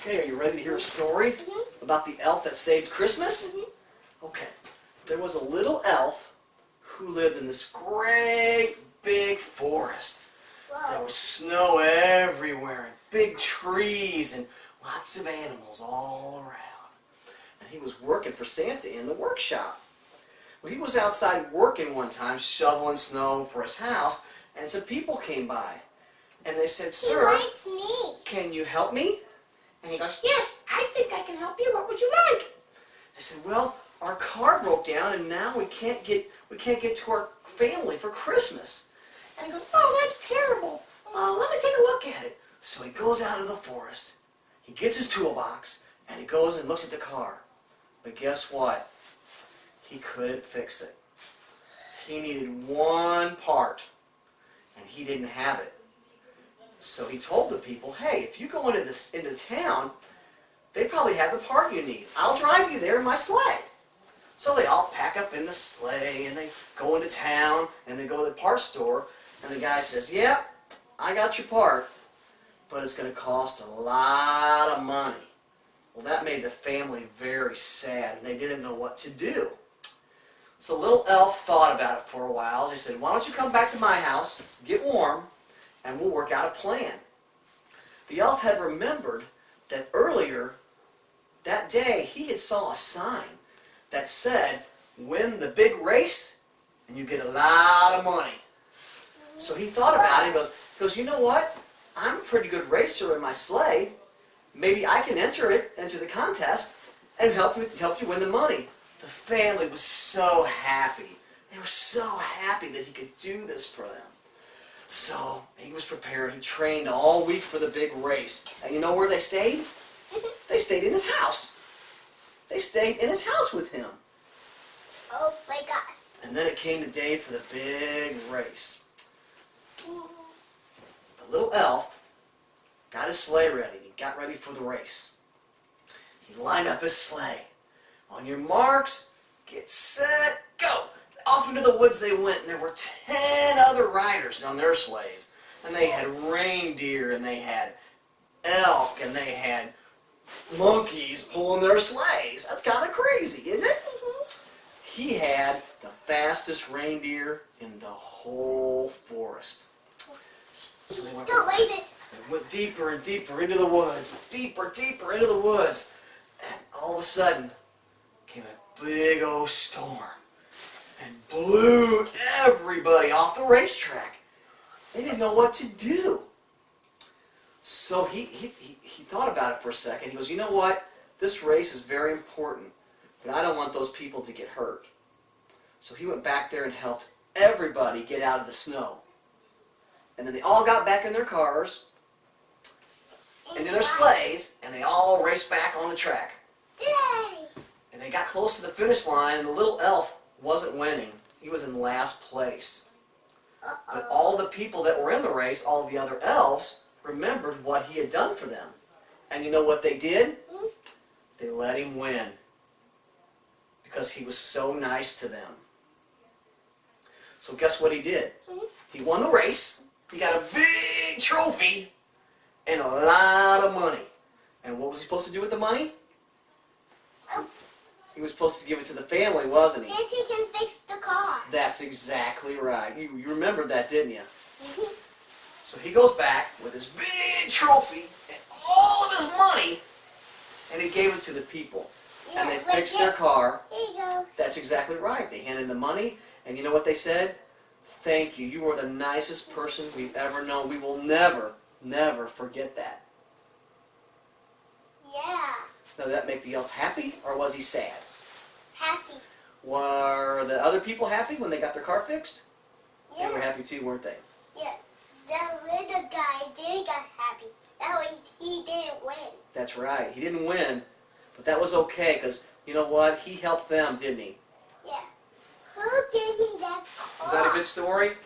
Okay, are you ready to hear a story about the elf that saved Christmas? Okay, there was a little elf who lived in this great big forest. There was snow everywhere and big trees and lots of animals all around. And he was working for Santa in the workshop. Well, he was outside working one time, shoveling snow for his house, and some people came by. And they said, "Sir, can you help me?" And he goes, "Yes, I think I can help you. What would you like?" I said, "Well, our car broke down and now we can't get to our family for Christmas." And he goes, "Oh, that's terrible. Let me take a look at it." So he goes out of the forest. He gets his toolbox and he goes and looks at the car. But guess what? He couldn't fix it. He needed one part and he didn't have it. So he told the people, "Hey, if you go into town, they probably have the part you need. I'll drive you there in my sleigh." So they all pack up in the sleigh and they go into town and they go to the parts store and the guy says, "Yep, I got your part, but it's going to cost a lot of money." Well, that made the family very sad and they didn't know what to do. So little elf thought about it for a while. He said, "Why don't you come back to my house, get warm, and we'll work out a plan." The elf had remembered that earlier that day he had saw a sign that said, "Win the big race and you get a lot of money." So he thought about it and goes, "You know what? I'm a pretty good racer in my sleigh. Maybe I can enter the contest and help you win the money." The family was so happy. They were so happy that he could do this for them. So he was prepared. He trained all week for the big race. And you know where they stayed? They stayed in his house. They stayed in his house with him. Oh my gosh. And then it came the day for the big race. The little elf got his sleigh ready. He got ready for the race. He lined up his sleigh. On your marks, get set, go! Off into the woods they went, and there were 10 other riders on their sleighs. And they had reindeer, and they had elk, and they had monkeys pulling their sleighs. That's kind of crazy, isn't it? He had the fastest reindeer in the whole forest. So they went deeper and deeper into the woods, deeper into the woods. And all of a sudden, came a big old storm and blew everybody off the racetrack. They didn't know what to do. So he thought about it for a second. He goes, "You know what? This race is very important, but I don't want those people to get hurt." So he went back there and helped everybody get out of the snow. And then they all got back in their cars, into their sleighs, and they all raced back on the track. Yay! And they got close to the finish line, and the little elf wasn't winning. He was in last place. But all the people that were in the race, all the other elves, remembered what he had done for them. And you know what they did? They let him win. Because he was so nice to them. So guess what he did? He won the race. He got a big trophy and a lot of money. And what was he supposed to do with the money? He was supposed to give it to the family, wasn't he? Then he can fix the car. That's exactly right. You remembered that, didn't you? So he goes back with his big trophy and all of his money, and he gave it to the people. Yeah, and they fixed their car. Here you go. That's exactly right. They handed the money, and you know what they said? "Thank you. You are the nicest person we've ever known. We will never, never forget that." Yeah. Now, did that make the elf happy, or was he sad? Happy. Were the other people happy when they got their car fixed? Yeah. They were happy too, weren't they? Yeah. The little guy didn't get happy. That way he didn't win. That's right. He didn't win, but that was okay, because you know what? He helped them, didn't he? Yeah. Who gave me that car? Was that a good story?